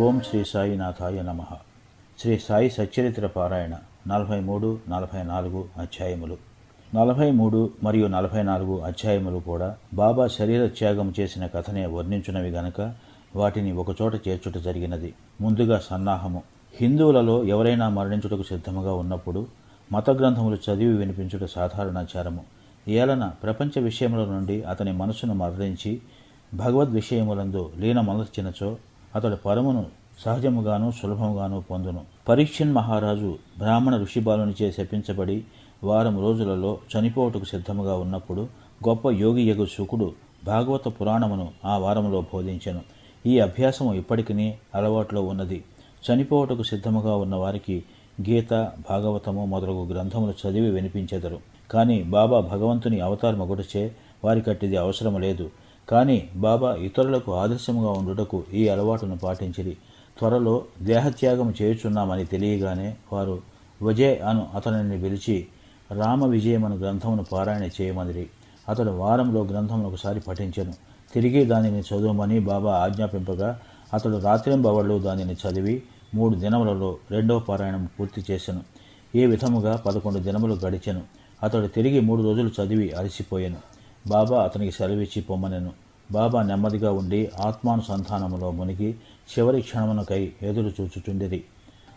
ఓం శ్రీ సాయినాథాయ నమః. శ్రీ సాయి సచ్చరిత్ర పారాయణ 43, 44 అధ్యాయములు. 43 మరియు 44 అధ్యాయములు కూడా బాబా శరీర త్యాగం చేసిన కథనే వర్ణించునవి గనక వాటిని ఒకచోట చేర్చుట జరిగినది. ముందుగా సన్నాహము. హిందువులలో ఎవరైనా మరణించుటకు సిద్ధముగా ఉన్నప్పుడు మత గ్రంథములు చదివి వినిపించుట సాధారణాచారము. ఏలన ప్రపంచ విషయముల నుండి అతని మనసును మరలించి భగవద్ విషయములందు లీనమలర్చినచో అతడు పరమును సహజముగాను సులభముగాను పొందును. పరీక్షన్ మహారాజు బ్రాహ్మణ ఋషిబాలునిచే శపించబడి వారం రోజులలో చనిపోవుటకు సిద్ధముగా ఉన్నప్పుడు గొప్ప యోగియగు శుకుడు భాగవత పురాణమును ఆ వారములో బోధించెను. ఈ అభ్యాసము ఇప్పటికీ అలవాట్లో ఉన్నది. చనిపోవుటకు సిద్ధముగా ఉన్న వారికి గీత, భాగవతము మొదలగు గ్రంథములు చదివి వినిపించెదరు. కానీ బాబా భగవంతుని అవతారమగుటచే వారికట్టిది అవసరము లేదు. కానీ బాబా ఇతరులకు ఆదర్శముగా ఉండుటకు ఈ అలవాటును పాటించిరి. త్వరలో దేహత్యాగం చేయుచున్నామని తెలియగానే వారు వజే అను అతనిని పిలిచి రామ విజయమను గ్రంథమును పారాయణ చేయమనిరి. అతడు వారంలో గ్రంథమును ఒకసారి పఠించెను. తిరిగి దానిని చదువుమని బాబా ఆజ్ఞాపింపగా అతడు రాత్రింబవళ్ళు దానిని చదివి 3 దినములలో 2వ పారాయణం పూర్తి చేసెను. ఈ విధముగా 11 దినములు గడిచెను. అతడు తిరిగి 3 రోజులు చదివి అలసిపోయెను. బాబా అతనికి సెలవిచ్చి పొమ్మనెను. బాబా నెమ్మదిగా ఉండి ఆత్మానుసంధానములో మునిగి చివరి క్షణమునకై ఎదురు చూచుచుండిరి.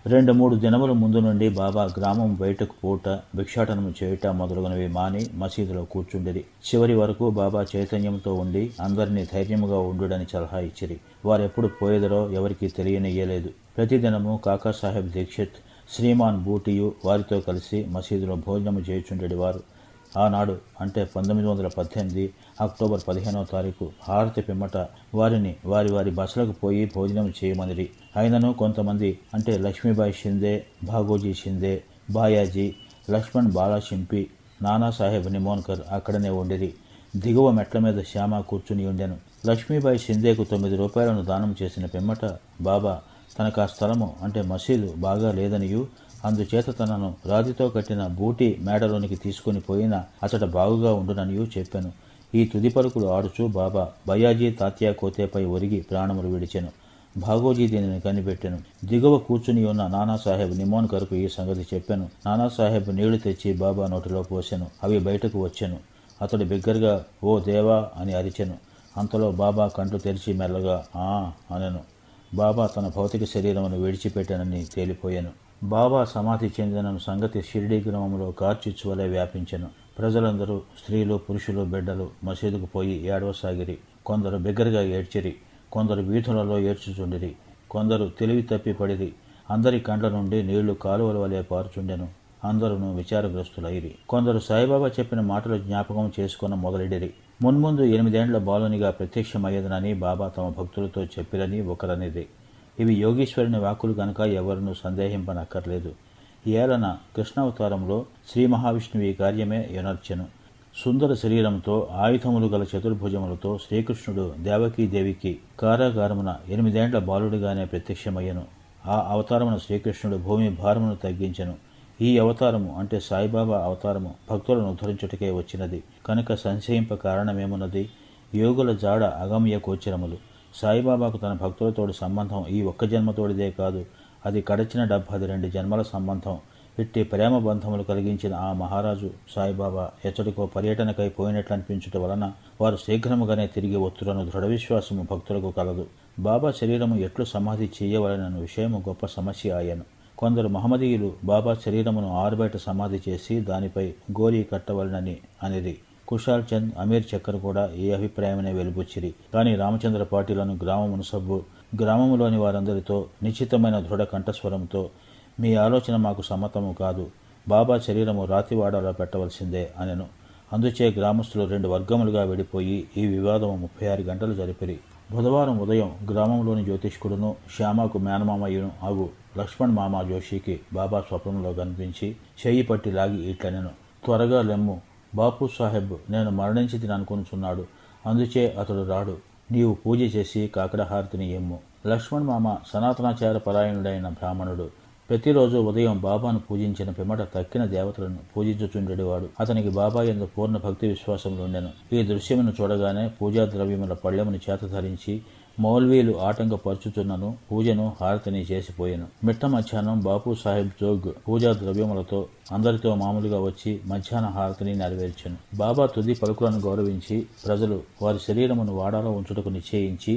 2-3 దినముల ముందు నుండి బాబా గ్రామం బయటకు పోట, భిక్షాటనము చేయుట మొదలగునవి మాని మసీదులో కూర్చుండిరి. చివరి వరకు బాబా చైతన్యంతో ఉండి అందరినీ ధైర్యముగా ఉండుడని సలహా ఇచ్చిరి. వారెప్పుడు పోయేదరో ఎవరికీ తెలియనియ్యలేదు. ప్రతిదినము కాకాసాహెబ్ దీక్షిత్, శ్రీమాన్ బూటియు వారితో కలిసి మసీదులో భోజనము చేయుచుండెడివారు. ఆనాడు అంటే 1918 అక్టోబర్ 15వ తారీఖు హారతి పిమ్మట వారిని వారి వారి బసలకు పోయి భోజనం చేయమనిరి. అయినను కొంతమంది అంటే లక్ష్మీబాయి షిందే, భాగోజీ షిందే, బాయాజీ, లక్ష్మణ్ బాలాషింపి, నానాసాహెబ్ నిమోన్కర్ అక్కడనే ఉండిరి. దిగువ మెట్ల మీద శ్యామ కూర్చుని ఉండెను. లక్ష్మీబాయి షిందేకు 9 రూపాయలను దానం చేసిన పిమ్మట బాబా తనకు ఆ స్థలము అంటే మసీదు బాగా లేదనియు అందుచేత తనను రాతితో కట్టిన బూటి మేడలోనికి తీసుకుని పోయినా అతడ బాగుగా ఉండుననియూ చెప్పాను. ఈ తుది పలుకులు ఆడుచూ బాబా బయాజీ తాత్యా కోతేపై ఒరిగి ప్రాణములు విడిచెను. భాగోజీ దీనిని కనిపెట్టెను. దిగువ కూర్చుని ఉన్న నానాసాహెబ్ నిమోన్కర్కు ఈ సంగతి చెప్పాను. నానాసాహెబ్ నీళ్లు తెచ్చి బాబా నోటిలో పోసెను. అవి బయటకు వచ్చెను. అతడు బిగ్గరగా ఓ దేవా అని అరిచెను. అంతలో బాబా కంట్లు తెరిచి మెల్లగా ఆ అనెను. బాబా తన భౌతిక శరీరమును విడిచిపెట్టానని తేలిపోయాను. బాబా సమాధి చెందిన సంగతి షిరిడీ గ్రామంలో కార్చిచ్చు వ్యాపించెను. ప్రజలందరూ స్త్రీలు, పురుషులు, బిడ్డలు మసీదుకు పోయి ఏడవసాగిరి. కొందరు బిగ్గరగా ఏడ్చిరి. కొందరు వీధులలో ఏడ్చుచుండిరి. కొందరు తెలివి తప్పి పడిరి. అందరి కండ్ల నుండి నీళ్లు కాలువల వలె పారుచుండెను. అందరూ విచారగ్రస్తులైరి. కొందరు సాయిబాబా చెప్పిన మాటలు జ్ఞాపకం చేసుకున్న మొదలెడిరి. మున్ముందు 8 ఏండ్ల బాలునిగా ప్రత్యక్షమయ్యేదనని బాబా తమ భక్తులతో చెప్పిరని ఒకరనిది. ఇవి యోగీశ్వరుని వాక్కులు గనక ఎవరినూ సందేహింపనక్కర్లేదు. ఏలన కృష్ణావతారంలో శ్రీ మహావిష్ణువు ఈ కార్యమే ఎనర్చెను. సుందర శరీరంతో ఆయుధములు గల చతుర్భుజములతో శ్రీకృష్ణుడు దేవకీదేవికి కారాగారమున 8 ఏండ్ల బాలుడిగానే ప్రత్యక్షమయ్యను. ఆ అవతారమున శ్రీకృష్ణుడు భూమి భారమును తగ్గించెను. ఈ అవతారము అంటే సాయిబాబా అవతారము భక్తులను ఉద్ధరించుటకే వచ్చినది కనుక సంశయింప కారణమేమున్నది? యోగుల జాడ అగమ్య గోచరములు. సాయిబాబాకు తన భక్తులతోడి సంబంధం ఈ ఒక్క జన్మతోడిదే కాదు, అది గడచిన 72 జన్మల సంబంధం. ఇట్టి ప్రేమ బంధములు కలిగించిన ఆ మహారాజు సాయిబాబా ఎచ్చడికో పర్యటనకై పోయినట్లు అనిపించుట వలన వారు శీఘ్రముగానే తిరిగి వత్తురను దృఢ విశ్వాసము భక్తులకు కలదు. బాబా శరీరము ఎట్లు సమాధి చేయవలనన్న విషయము గొప్ప సమస్య ఆయను. కొందరు మహమ్మదీయులు బాబా శరీరమును ఆరుబయట సమాధి చేసి దానిపై గోరీ కట్టవలనని అనిరి. కుషాల్ చంద్, అమీర్ చక్కర్ కూడా ఈ అభిప్రాయమనే వెలుబుచ్చిరి. కానీ రామచంద్ర పాటిలను గ్రామమును సబ్బు గ్రామములోని వారందరితో నిశ్చితమైన దృఢ కంఠస్వరంతో మీ ఆలోచన మాకు సమ్మతము కాదు, బాబా శరీరము రాతివాడలో పెట్టవలసిందే అనెను. అందుచే గ్రామస్తులు 2 వర్గములుగా విడిపోయి ఈ వివాదము 36 గంటలు జరిపిరి. బుధవారం ఉదయం గ్రామంలోని జ్యోతిష్కుడును శ్యామకు మేనమామయ్యను అగు లక్ష్మణ్ మామా జోషికి బాబా స్వప్నంలో కనిపించి చెయ్యి పట్టి లాగి ఇట్లనెను. త్వరగా లెమ్ము, బాపు సాహెబ్ నేను మరణించి అనుకుంటున్నాడు. అందుచే అతడు రాడు. నీవు పూజ చేసి కాకడహారతిని ఎమ్ము. లక్ష్మణ్ మామ సనాతనాచార పరాయణుడైన బ్రాహ్మణుడు. ప్రతిరోజు ఉదయం బాబాను పూజించిన పిమ్మట తక్కిన దేవతలను పూజించుచుండెడివాడు. అతనికి బాబా యందు పూర్ణ భక్తి విశ్వాసములుండెను. ఈ దృశ్యమును చూడగానే పూజా ద్రవ్యముల పళ్ళెమును చేత ధరించి మౌల్వీలు ఆటంకపరుచుతున్నను పూజను హారతిని చేసిపోయాను. మిట్ట మధ్యాహ్నం బాపు సాహెబ్ జోగ్ పూజా ద్రవ్యములతో అందరితో మామూలుగా వచ్చి మధ్యాహ్న హారతిని నెరవేర్చాను. బాబా తుది పలుకులను గౌరవించి ప్రజలు వారి శరీరమును వాడాలో ఉంచుటకు నిశ్చయించి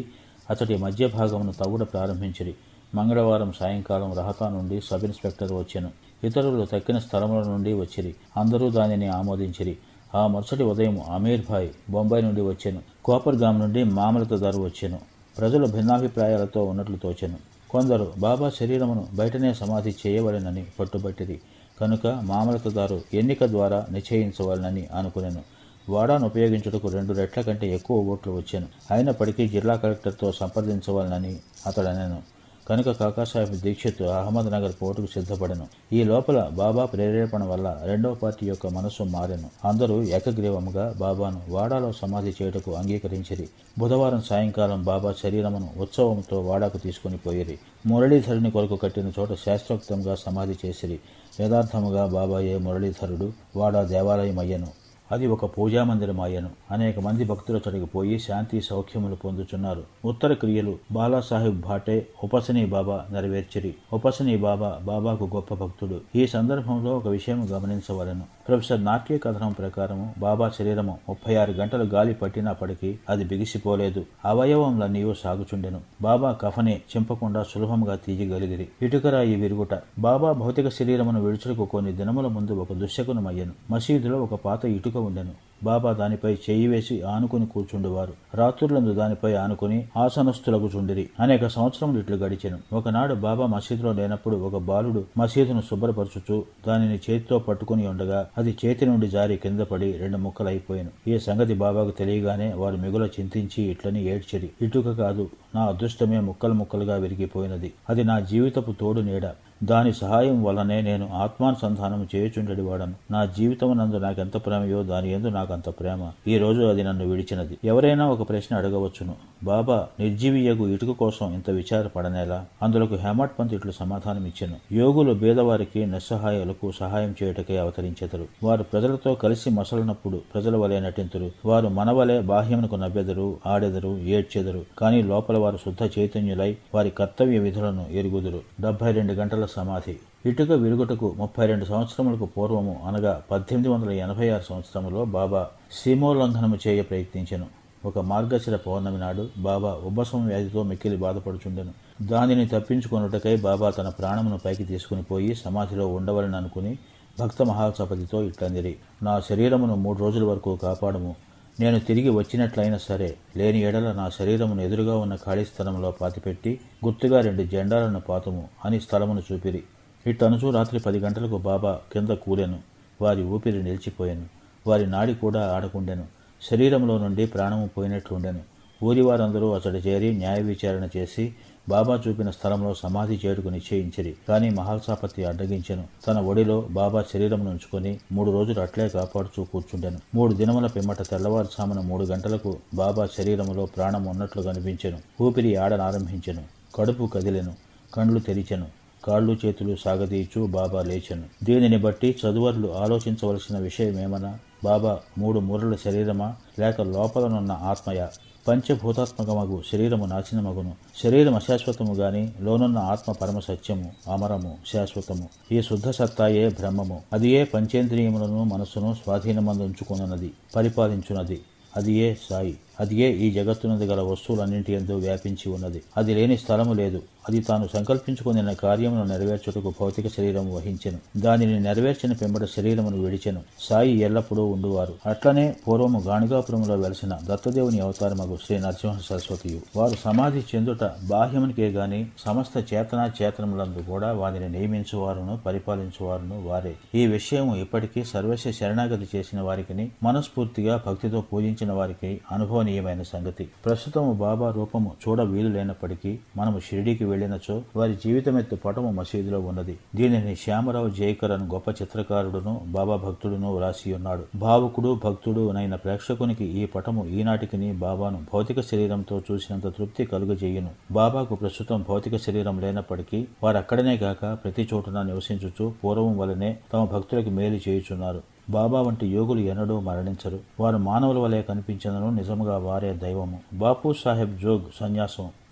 అతడి మధ్య భాగమును తవ్వుట ప్రారంభించిరి. మంగళవారం సాయంకాలం రహతా నుండి సబ్ ఇన్స్పెక్టర్ వచ్చెను. ఇతరులు తక్కిన స్థలముల నుండి వచ్చిరి. అందరూ దానిని ఆమోదించిరి. ఆ మరుసటి ఉదయం అమీర్ భాయ్ బొంబాయి నుండి వచ్చెను. కోపర్గాం నుండి మామలతదారు వచ్చెను. ప్రజలు భిన్నాభిప్రాయాలతో ఉన్నట్లు తోచెను. కొందరు బాబా శరీరమును బయటనే సమాధి చేయవలెనని పట్టుబట్టిరి. కనుక మామలతదారు ఎన్నిక ద్వారా నిశ్చయించవలనని అనుకునెను. వాడాను ఉపయోగించుటకు 2 రెట్ల కంటే ఎక్కువ ఓట్లు వచ్చాను. అయినప్పటికీ జిల్లా కలెక్టర్తో సంప్రదించవాలని అతడనెను. కనుక కాకాసాహెబ్ దీక్షిత్ అహ్మద్నగర్ పోటుకు సిద్ధపడెను. ఈ లోపల బాబా ప్రేరేపణ వల్ల రెండవ పార్టీ యొక్క మనస్సు మారెను. అందరూ ఏకగ్రీవముగా బాబాను వాడాలో సమాధి చేయుటకు అంగీకరించిరి. బుధవారం సాయంకాలం బాబా శరీరమును ఉత్సవంతో వాడాకు తీసుకుని పోయిరి. మురళీధరుని కొరకు కట్టిన చోట శాస్త్రోక్తంగా సమాధి చేసిరి. యథార్థముగా బాబాయే మురళీధరుడు. వాడా దేవాలయమయ్యను. అది ఒక పూజామందిరమాయను. అనేక మంది భక్తులు అతడికి పోయి శాంతి సౌఖ్యములు పొందుచున్నారు. ఉత్తర క్రియలు బాలాసాహెబ్ భాటే ఉపసనీ బాబా నెరవేర్చిరి. ఉపసనీ బాబా బాబాకు గొప్ప భక్తుడు. ఈ సందర్భంలో ఒక విషయం గమనించవలెను. ప్రొఫెసర్ నాట్య కథనం ప్రకారము బాబా శరీరము 36 గంటలు గాలి పట్టినప్పటికీ అది బిగిసిపోలేదు. అవయవములన్నీ సాగుచుండెను. బాబా కఫనే చింపకుండా సులభంగా తీయగలిగిరి. ఇటుకరాయి విరుగుట. బాబా భౌతిక శరీరమును విడుచుటకు కొన్ని దినముల ముందు ఒక దుశ్శకునమయ్యను. మసీదులో ఒక పాత ఇటుక ఉండెను. బాబా దానిపై చెయ్యి వేసి ఆనుకుని కూర్చుండేవారు. రాత్రులందు దానిపై ఆనుకుని ఆసనస్థులగుచుండిరి. అనేక సంవత్సరములు ఇట్లు గడిచెను. ఒకనాడు బాబా మసీదులో లేనప్పుడు ఒక బాలుడు మసీదును శుభ్రపరచుచు దానిని చేతితో పట్టుకుని ఉండగా అది చేతి నుండి జారి కింద పడి 2 ముక్కలైపోయాను. ఈ సంగతి బాబాకు తెలియగానే వారు మిగుల చింతించి ఇట్లని ఏడ్చిరి. ఇటుక కాదు, నా అదృష్టమే ముక్కలు ముక్కలుగా విరిగిపోయినది. అది నా జీవితపు తోడు నీడ. దాని సహాయం వల్లనే నేను ఆత్మానుసంధానం చేయుచుండెడి వాడను. నా జీవితమునందు నాకెంత ప్రేమయో దాని యందు నాకంత ప్రేమ. ఈ రోజు అది నన్ను విడిచినది. ఎవరైనా ఒక ప్రశ్న అడగవచ్చును, బాబా నిర్జీవియగు ఇటుక కోసం ఇంత విచారపడనేలా? అందులకు హేమట్ పంత్ ఇట్లు సమాధానమిచ్చెను. యోగులు బీదవారికి నిస్సహాయాలకు సహాయం చేయుటకే అవతరించెదరు. వారు ప్రజలతో కలిసి మసలినప్పుడు ప్రజల వలె నటింతురు. వారు మనవలే బాహ్యమునకు నవ్వెదరు, ఆడెదరు, ఏడ్చెదరు. కానీ లోపల వారు శుద్ధ చైతన్యులై వారి కర్తవ్య విధులను ఎరుగుదురు. 72 గంటల సమాధి. ఇటుక విరుగుటకు 32 సంవత్సరములకు పూర్వము అనగా 1886 సంవత్సరములో బాబా సీమోల్లంఘనము చేయ ప్రయత్నించెను. ఒక మార్గశిర పౌర్ణమి నాడు బాబా ఉబ్బసం వ్యాధితో మిక్కిలి బాధపడుచుండెను. దానిని తప్పించుకొనుటకై బాబా తన ప్రాణమును పైకి తీసుకుని పోయి సమాధిలో ఉండవలని అనుకుని భక్త మహాసపతితో ఇట్లందిరి, నా శరీరమును 3 రోజుల వరకు కాపాడము. నేను తిరిగి వచ్చినట్లయినా సరే, లేని ఎడల నా శరీరమును ఎదురుగా ఉన్న ఖాళీ స్థలంలో పాతిపెట్టి గుర్తుగా 2 జెండాలను పాతుము అని స్థలమును చూపిరి. ఇట్టనుచూ రాత్రి 10 గంటలకు బాబా కింద కూలెను. వారి ఊపిరి నిలిచిపోయాను. వారి నాడి కూడా ఆడకుండెను. శరీరంలో నుండి ప్రాణము పోయినట్లుండెను. ఊరి వారందరూ అతడు చేరి న్యాయ విచారణ చేసి బాబా చూపిన స్థలంలో సమాధి చేయుటకు నిశ్చయించిరి. కానీ మహాసాపతి అడ్డగించెను. తన ఒడిలో బాబా శరీరమును ఉంచుకొని 3 రోజులు అట్లే కాపాడుచూ కూర్చుండెను. 3 దినముల పిమ్మట తెల్లవారుజామున 3 గంటలకు బాబా శరీరములో ప్రాణం ఉన్నట్లు కనిపించెను. ఊపిరి ఆడనారంభించెను. కడుపు కదిలెను. కండ్లు తెరిచెను. కాళ్ళు చేతులు సాగదీచు బాబా లేచెను. దీనిని బట్టి చదువర్లు ఆలోచించవలసిన విషయమేమనా? బాబా 3 మూరల శరీరమా లేక లోపలనున్న ఆత్మయా? పంచభూతాత్మకమగు శరీరము నాశనమగును. శరీరం అశాశ్వతము గాని లోనున్న ఆత్మ పరమ సత్యము, అమరము, శాశ్వతము. ఈ శుద్ధ సత్తాయే బ్రహ్మము. అది ఏ పంచేంద్రియములను మనస్సును స్వాధీనమందుంచుకున్నది, పరిపాలించున్నది. అది ఏ సాయి. అది ఏ ఈ జగత్తునందు గల వస్తువులన్నింటి యందు వ్యాపించి ఉన్నది. అది లేని స్థలము లేదు. అది తాను సంకల్పించుకున్న కార్యమును నెరవేర్చుటకు భౌతిక శరీరము వహించెను. దానిని నెరవేర్చిన పిమ్మట శరీరమును విడిచెను. సాయి ఎల్లప్పుడూ ఉండువారు. అట్లనే పూర్వము గాణిగాపురములో వెలసిన దత్తదేవుని అవతారమగు శ్రీ నరసింహ సరస్వతియు. వారు సమాధి చెందుట బాహ్యమునికే గాని సమస్త చేతనా చేతనములందు కూడా వారిని నియమించువారును పరిపాలించువారును వారే. ఈ విషయము ఇప్పటికీ సర్వస్వ శరణాగతి చేసిన వారికి, మనస్ఫూర్తిగా భక్తితో పూజించిన వారికి అనుభవనీయమైన సంగతి. ప్రస్తుతము బాబా రూపము చూడ వీలు లేనప్పటికీ మనము షిరిడీకి వెళ్లినచో వారి జీవితమెత్తు పటము మసీదులో ఉన్నది. దీనిని శ్యామరావు జైకర్ అని గొప్ప చిత్రకారుడును బాబా భక్తుడును వ్రాసి ఉన్నాడు. భావుకుడు భక్తుడు అయిన ప్రేక్షకునికి ఈ పటము ఈనాటికిని బాబాను భౌతిక శరీరంతో చూసినంత తృప్తి కలుగజేయును. బాబాకు ప్రస్తుతం భౌతిక శరీరం లేనప్పటికీ వారక్కడనే కాక ప్రతి చోటున నివసించుచు పూర్వం వలనే తమ భక్తులకు మేలు చేయుచున్నారు. బాబా వంటి యోగులు ఎన్నడూ మరణించరు. వారు మానవుల వలె కనిపించినను నిజముగా వారే దైవము. బాపు సాహెబ్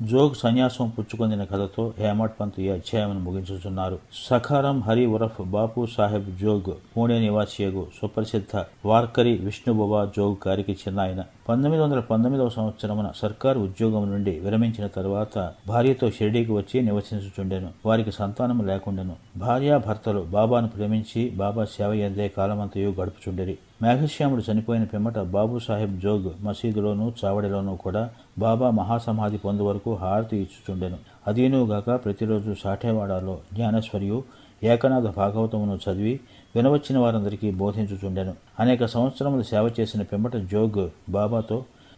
జోగ్ సన్యాసం పుచ్చుకొందిన కథతో హేమట్ పంత్ ఈ అధ్యాయమును ముగించుచున్నారు. సఖారం హరి ఉరఫ్ బాపు సాహెబ్ జోగ్ పూణే నివాసియగు సుప్రసిద్ధ వార్కరి విష్ణుబువా జోగ్ గారికి చిన్న ఆయన. 1919వ సంవత్సరమున సర్కారు ఉద్యోగం నుండి విరమించిన తరువాత భార్యతో షిరిడీకి వచ్చి నివసించుచుండెను. వారికి సంతానము లేకుండెను. భార్యాభర్తలు బాబాను ప్రేమించి బాబా సేవ ఎందే కాలమంతయు గడుపుచుండిరి. మేఘశ్యాముడు చనిపోయిన పిమ్మట బాబు సాహెబ్ జోగ్ మసీదులోనూ చావడిలోనూ కూడా బాబా మహాసమాధి పొందు వరకు హారతి ఇచ్చుచుండెను. అదీనుగాక ప్రతిరోజు సాఠేవాడాలో జ్ఞానేశ్వర్యు ఏకనాథ భాగవతమును చదివి వినవచ్చిన వారందరికీ బోధించుచుండెను. అనేక సంవత్సరములు సేవ చేసిన పిమ్మట జోగ్ బాబాతో,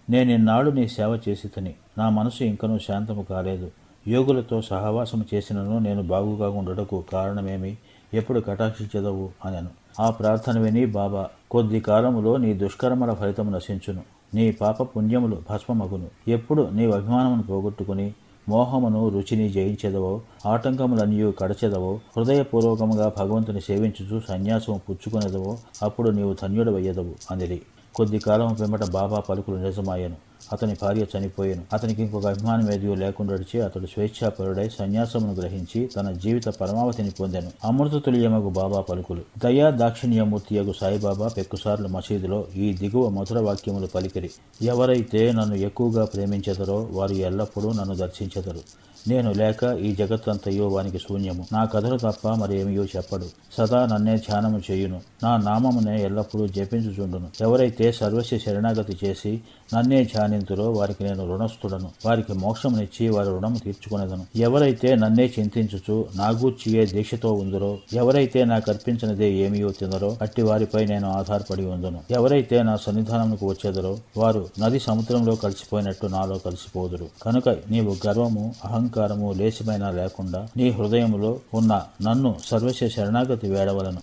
నేనిన్నాడు నీ సేవ చేసితని, నా మనసు ఇంకనూ శాంతము కాలేదు. యోగులతో సహవాసము చేసినను నేను బాగుగా ఉండుటకు కారణమేమి? ఎప్పుడు కటాక్షించెదవు అనెను. ఆ ప్రార్థన విని బాబా, కొద్ది కాలములో నీ దుష్కర్మల ఫలితము నశించును, నీ పాప పుణ్యములు భస్మమగును. ఎప్పుడు నీ అభిమానమును పోగొట్టుకుని మోహమును రుచిని జయించెదవో, ఆటంకములన్నీ కడచెదవో, హృదయపూర్వకముగా భగవంతుని సేవించుచు సన్యాసము పుచ్చుకునేదవో, అప్పుడు నీవు ధన్యుడవయ్యదవు అనిది. కొద్ది కాలం పిమ్మట బాబా పలుకులు నిజమాయను. అతని భార్య చనిపోయాను. అతనికి ఇంకొక అభిమానం ఏదియో లేకుండాడిచి అతడు స్వేచ్ఛాపరుడై సన్యాసమును గ్రహించి తన జీవిత పరమావధిని పొందెను. అమృత తుల్యమగు బాబా పలుకులు. దయా దాక్షిణ్యమూర్తియగు సాయిబాబా పెక్కుసార్లు మసీదులో ఈ దిగువ మధుర వాక్యములు పలికిరి. ఎవరైతే నన్ను ఎక్కువగా ప్రేమించెదరో వారు ఎల్లప్పుడూ నన్ను దర్శించెదరు. నేను లేక ఈ జగత్తంతయో వానికి శూన్యము. నా కథలు తప్ప మరేమియో చెప్పడు. సదా నన్నే ధ్యానము చేయును. నా నామమునే ఎల్లప్పుడూ జపించుచుండును. ఎవరైతే సర్వస్వ శరణాగతి చేసి నన్నే ధ్యానింతురో వారికి నేను రుణస్థుడను. వారికి మోక్షమునిచ్చి వారి రుణము తీర్చుకునేదను. ఎవరైతే నన్నే చింతించుచు నా గూర్చియే దీక్షతో ఉందరో, ఎవరైతే నాకు అర్పించినదే ఏమియో తినరో అట్టి వారిపై నేను ఆధారపడి ఉందును. ఎవరైతే నా సన్నిధానముకు వచ్చేదరో వారు నది సముద్రంలో కలిసిపోయినట్టు నాలో కలిసిపోదురు. కనుక నీవు గర్వము అహంకారము లేశమైనా లేకుండా నీ హృదయములో ఉన్న నన్ను సర్వస్వ శరణాగతి వేడవలను.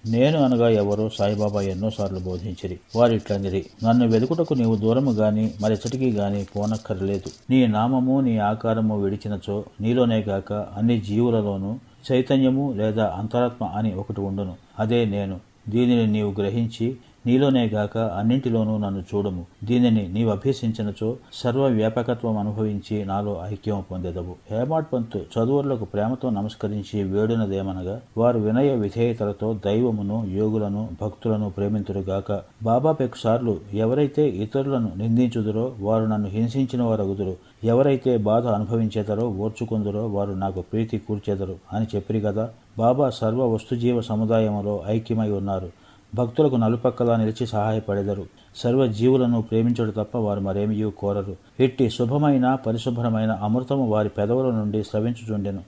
నేను అనగా ఎవరు సాయిబాబా ఎన్నోసార్లు బోధించిరి. వారిట్లనిరి, నన్ను వెలుకుటకు నీవు దూరము గాని మరెచటికి గాని పోనక్కర్లేదు. నీ నామము నీ ఆకారము విడిచినచో నీలోనే గాక అన్ని జీవులలోనూ చైతన్యము లేదా అంతరాత్మ అని ఒకటి ఉండును. అదే నేను. దీనిని నీవు గ్రహించి నీలోనే గాక అన్నింటిలోనూ నన్ను చూడము. దీనిని నీవు అభ్యసించినచో సర్వవ్యాపకత్వం అనుభవించి నాలో ఐక్యం పొందెదవు. హేమట్ పంత్ చదువులకు ప్రేమతో నమస్కరించి వేడునదేమనగా, వారు వినయ విధేయతలతో దైవమును, యోగులను, భక్తులను ప్రేమింతురుగాక. బాబా పెక్కుసార్లు, ఎవరైతే ఇతరులను నిందించుదురో వారు నన్ను హింసించిన వారగుదురు. ఎవరైతే బాధ అనుభవించేదరో ఓర్చుకుందరో వారు నాకు ప్రీతి కూర్చెదరు అని చెప్పిరి కదా. బాబా సర్వ వస్తుజీవ సముదాయములో ఐక్యమై ఉన్నారు. భక్తులకు నలుపక్కలా నిలిచి సహాయపడెదరు. సర్వ జీవులను ప్రేమించడు తప్ప వారు మరేమియూ కోరరు. ఇట్టి శుభమైన పరిశుభ్రమైన అమృతము వారి పెదవుల నుండి స్రవించుచుండెను.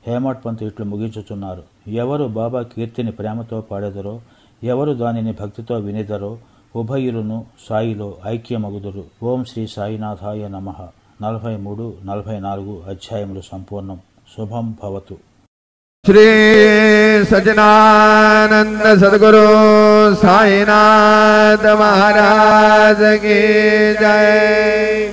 హేమట్ పంత్ ఇట్లు ముగించుచున్నారు. ఎవరు బాబా కీర్తిని ప్రేమతో పాడెదరో, ఎవరు దానిని భక్తితో వినిదరో, ఉభయులను సాయిలో ఐక్యమగుదురు. ఓం శ్రీ సాయినాథాయ నమః. 43, 44 అధ్యాయములు సంపూర్ణం. శుభం భవతు. श्री सच्चिदानंद सद्गुरु साईनाथ महाराज की जय।